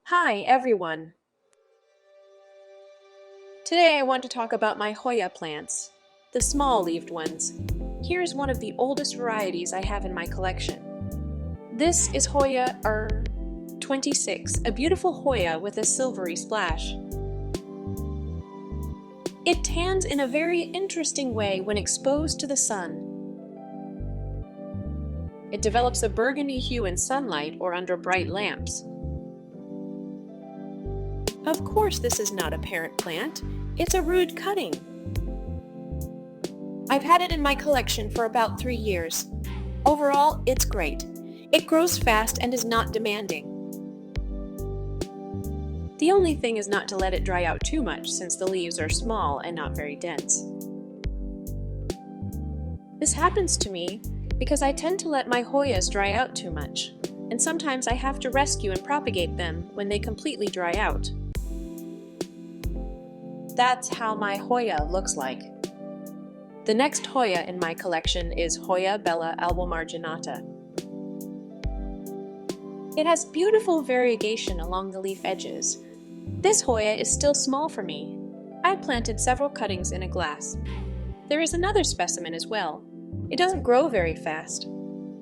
Hi everyone! Today I want to talk about my Hoya plants, the small-leaved ones. Here's one of the oldest varieties I have in my collection. This is Hoya Ir26, a beautiful Hoya with a silvery splash. It tans in a very interesting way when exposed to the sun. It develops a burgundy hue in sunlight or under bright lamps. Of course, this is not a parent plant. It's a rude cutting. I've had it in my collection for about 3 years. Overall, it's great. It grows fast and is not demanding. The only thing is not to let it dry out too much since the leaves are small and not very dense. This happens to me because I tend to let my Hoyas dry out too much, and sometimes I have to rescue and propagate them when they completely dry out. That's how my Hoya looks like. The next Hoya in my collection is Hoya Bella album Arginata. It has beautiful variegation along the leaf edges. This Hoya is still small for me. I planted several cuttings in a glass. There is another specimen as well. It doesn't grow very fast.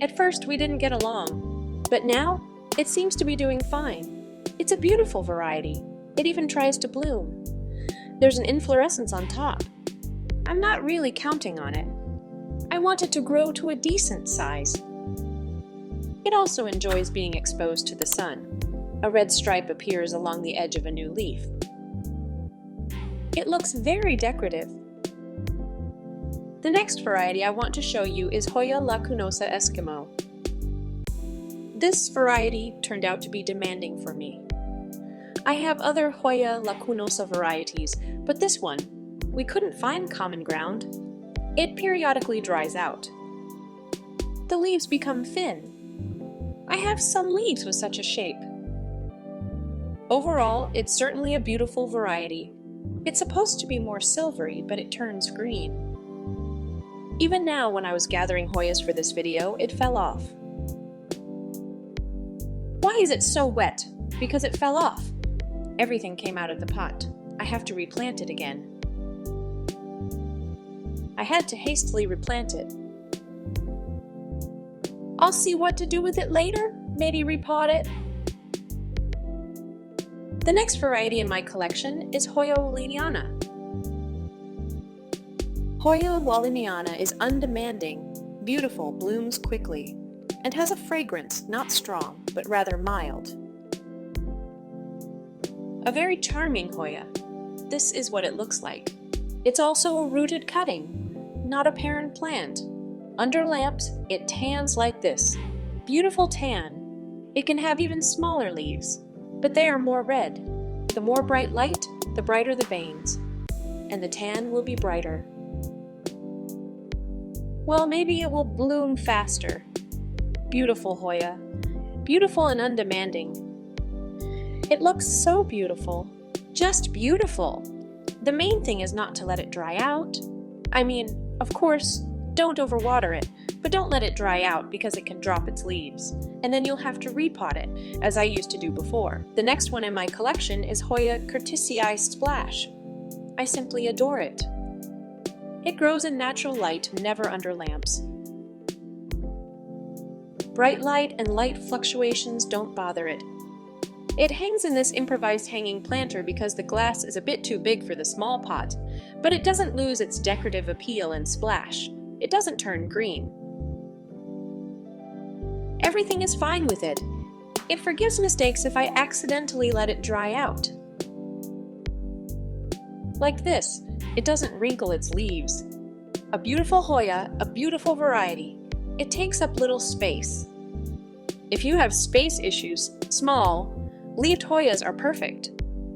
At first we didn't get along, but now it seems to be doing fine. It's a beautiful variety. It even tries to bloom. There's an inflorescence on top. I'm not really counting on it. I want it to grow to a decent size. It also enjoys being exposed to the sun. A red stripe appears along the edge of a new leaf. It looks very decorative. The next variety I want to show you is Hoya Lacunosa Eskimo. This variety turned out to be demanding for me. I have other Hoya Lacunosa varieties, but this one, we couldn't find common ground. It periodically dries out. The leaves become thin. I have some leaves with such a shape. Overall, it's certainly a beautiful variety. It's supposed to be more silvery, but it turns green. Even now, when I was gathering Hoyas for this video, it fell off. Why is it so wet? Because it fell off. Everything came out of the pot. I have to replant it again. I had to hastily replant it. I'll see what to do with it later. Maybe repot it. The next variety in my collection is Hoya Walliniana. Hoya Walliniana is undemanding, beautiful, blooms quickly, and has a fragrance not strong, but rather mild. A very charming Hoya. This is what it looks like. It's also a rooted cutting, not a parent plant. Under lamps, it tans like this. Beautiful tan. It can have even smaller leaves, but they are more red. The more bright light, the brighter the veins, and the tan will be brighter. Well, maybe it will bloom faster. Beautiful Hoya. Beautiful and undemanding. It looks so beautiful. Just beautiful. The main thing is not to let it dry out. I mean, of course, don't overwater it, but don't let it dry out because it can drop its leaves. And then you'll have to repot it, as I used to do before. The next one in my collection is Hoya Curtisii Splash. I simply adore it. It grows in natural light, never under lamps. Bright light and light fluctuations don't bother it. It hangs in this improvised hanging planter because the glass is a bit too big for the small pot, but it doesn't lose its decorative appeal and splash. It doesn't turn green. Everything is fine with it. It forgives mistakes if I accidentally let it dry out. Like this, it doesn't wrinkle its leaves. A beautiful Hoya, a beautiful variety. It takes up little space. If you have space issues, small, leaved Hoyas are perfect.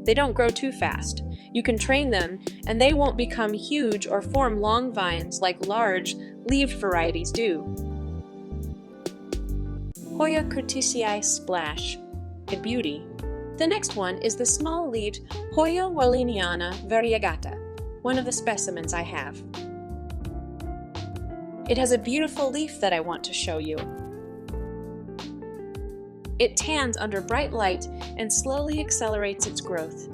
They don't grow too fast. You can train them, and they won't become huge or form long vines like large, leaved varieties do. Hoya Curtisii Splash, a beauty. The next one is the small-leaved Hoya Walliniana Variegata, one of the specimens I have. It has a beautiful leaf that I want to show you. It tans under bright light and slowly accelerates its growth.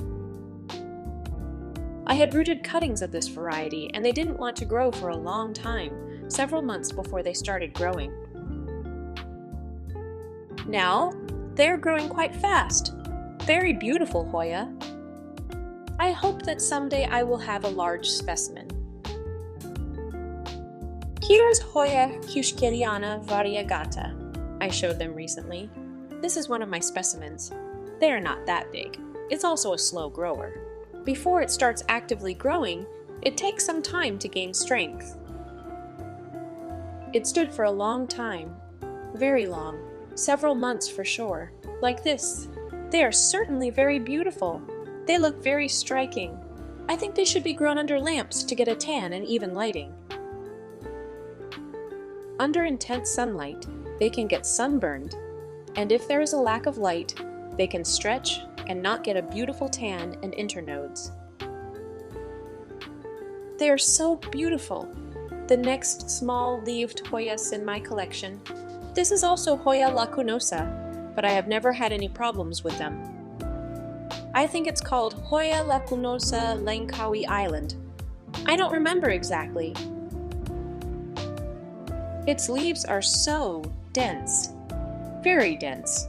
I had rooted cuttings of this variety, and they didn't want to grow for a long time, several months before they started growing. Now, they are growing quite fast. Very beautiful Hoya. I hope that someday I will have a large specimen. Here's Hoya Walliniana variegata. I showed them recently. This is one of my specimens. They are not that big. It's also a slow grower. Before it starts actively growing, it takes some time to gain strength. It stood for a long time, very long, several months for sure, like this. They are certainly very beautiful. They look very striking. I think they should be grown under lamps to get a tan and even lighting. Under intense sunlight, they can get sunburned, and if there is a lack of light, they can stretch and not get a beautiful tan and internodes. They are so beautiful. The next small-leaved Hoyas in my collection. This is also Hoya Lacunosa, but I have never had any problems with them. I think it's called Hoya Lacunosa Langkawi Island. I don't remember exactly. Its leaves are so dense, very dense.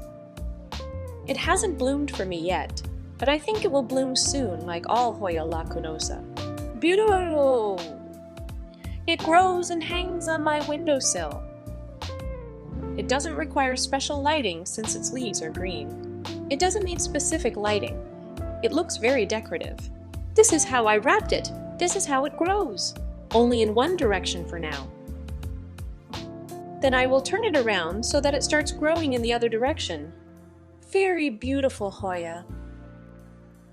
It hasn't bloomed for me yet, but I think it will bloom soon like all Hoya Lacunosa. Beautiful! It grows and hangs on my windowsill. It doesn't require special lighting since its leaves are green. It doesn't need specific lighting. It looks very decorative. This is how I wrapped it. This is how it grows. Only in one direction for now. Then I will turn it around so that it starts growing in the other direction. Very beautiful Hoya.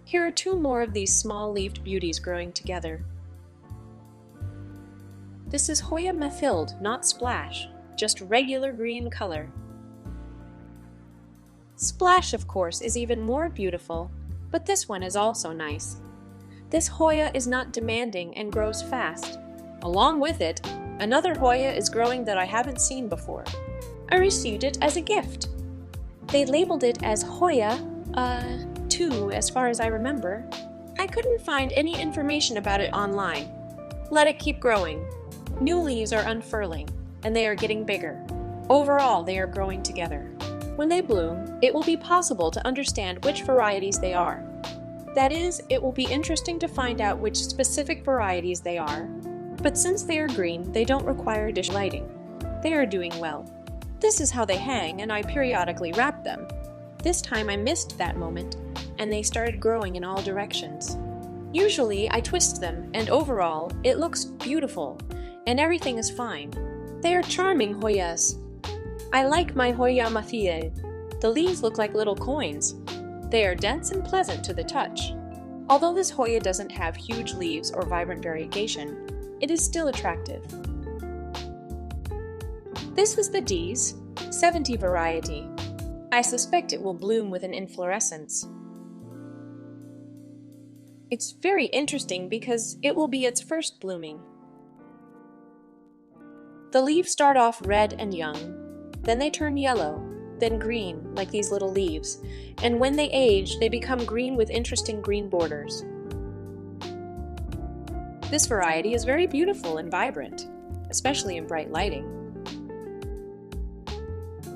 Here are two more of these small-leaved beauties growing together. This is Hoya mephilled, not splash, just regular green color. Splash, of course, is even more beautiful, but this one is also nice. This Hoya is not demanding and grows fast. Along with it, another Hoya is growing that I haven't seen before. I received it as a gift. They labeled it as Hoya 2 as far as I remember. I couldn't find any information about it online. Let it keep growing. New leaves are unfurling, and they are getting bigger. Overall, they are growing together. When they bloom, it will be possible to understand which varieties they are. That is, it will be interesting to find out which specific varieties they are. But since they are green, they don't require dish lighting. They are doing well. This is how they hang, and I periodically wrap them. This time I missed that moment, and they started growing in all directions. Usually I twist them, and overall, it looks beautiful, and everything is fine. They are charming Hoyas. I like my Hoya mephilled. The leaves look like little coins. They are dense and pleasant to the touch. Although this Hoya doesn't have huge leaves or vibrant variegation, it is still attractive. This is the D's 70 variety. I suspect it will bloom with an inflorescence. It's very interesting because it will be its first blooming. The leaves start off red and young, then they turn yellow, then green, like these little leaves, and when they age, they become green with interesting green borders. This variety is very beautiful and vibrant, especially in bright lighting.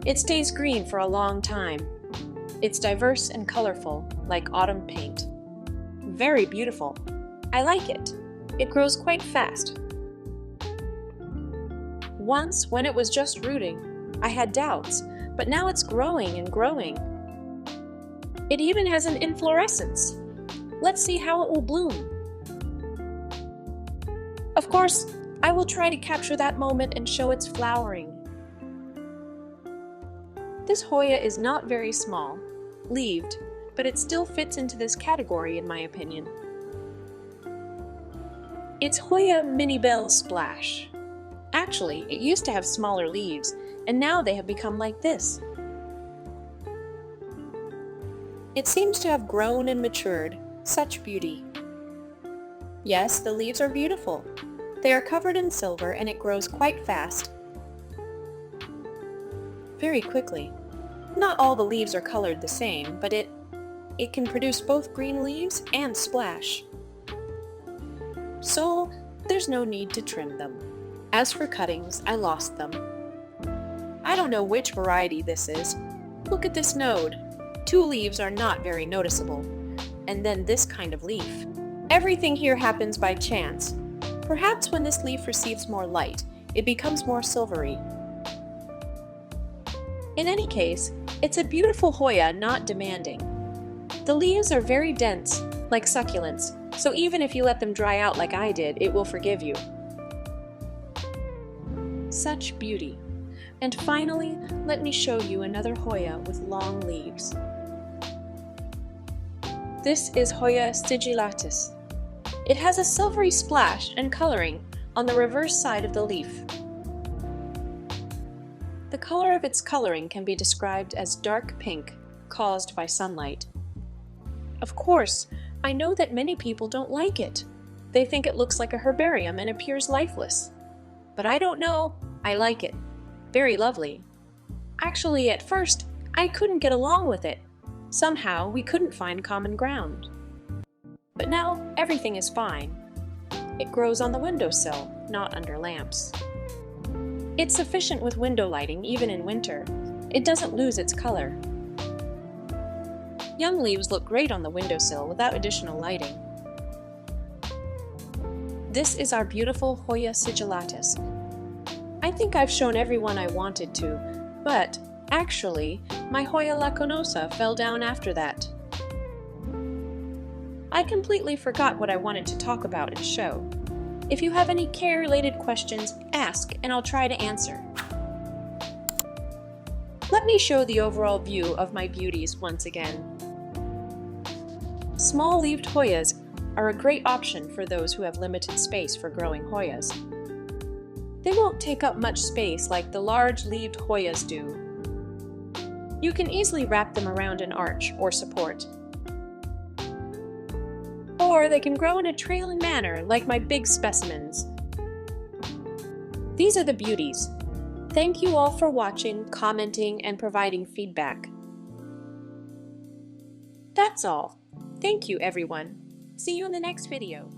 It stays green for a long time. It's diverse and colorful, like autumn paint. Very beautiful. I like it. It grows quite fast. Once, when it was just rooting, I had doubts, but now it's growing and growing. It even has an inflorescence. Let's see how it will bloom. Of course, I will try to capture that moment and show its flowering. This Hoya is not very small, leaved, but it still fits into this category in my opinion. It's Hoya Minibelle Splash. Actually, it used to have smaller leaves, and now they have become like this. It seems to have grown and matured. Such beauty. Yes, the leaves are beautiful. They are covered in silver and it grows quite fast. Very quickly. Not all the leaves are colored the same, but it can produce both green leaves and splash. So there's no need to trim them. As for cuttings, I lost them. I don't know which variety this is. Look at this node. 2 leaves are not very noticeable. And then this kind of leaf. Everything here happens by chance. Perhaps when this leaf receives more light, it becomes more silvery. In any case, it's a beautiful Hoya, not demanding. The leaves are very dense, like succulents, so even if you let them dry out like I did, it will forgive you. Such beauty. And finally, let me show you another Hoya with long leaves. This is Hoya stigelatis. It has a silvery splash and coloring on the reverse side of the leaf. The color of its coloring can be described as dark pink, caused by sunlight. Of course, I know that many people don't like it. They think it looks like a herbarium and appears lifeless. But I don't know, I like it. Very lovely. Actually, at first, I couldn't get along with it. Somehow, we couldn't find common ground. But now, everything is fine. It grows on the windowsill, not under lamps. It's sufficient with window lighting even in winter. It doesn't lose its color. Young leaves look great on the windowsill without additional lighting. This is our beautiful Hoya stigelatis. I think I've shown everyone I wanted to, but actually, my Hoya Lacunosa fell down after that. I completely forgot what I wanted to talk about and show. If you have any care-related questions, ask and I'll try to answer. Let me show the overall view of my beauties once again. Small-leaved Hoyas are a great option for those who have limited space for growing Hoyas. They won't take up much space like the large-leaved Hoyas do. You can easily wrap them around an arch or support. Or they can grow in a trailing manner like my big specimens. These are the beauties. Thank you all for watching, commenting, and providing feedback. That's all. Thank you, everyone. See you in the next video.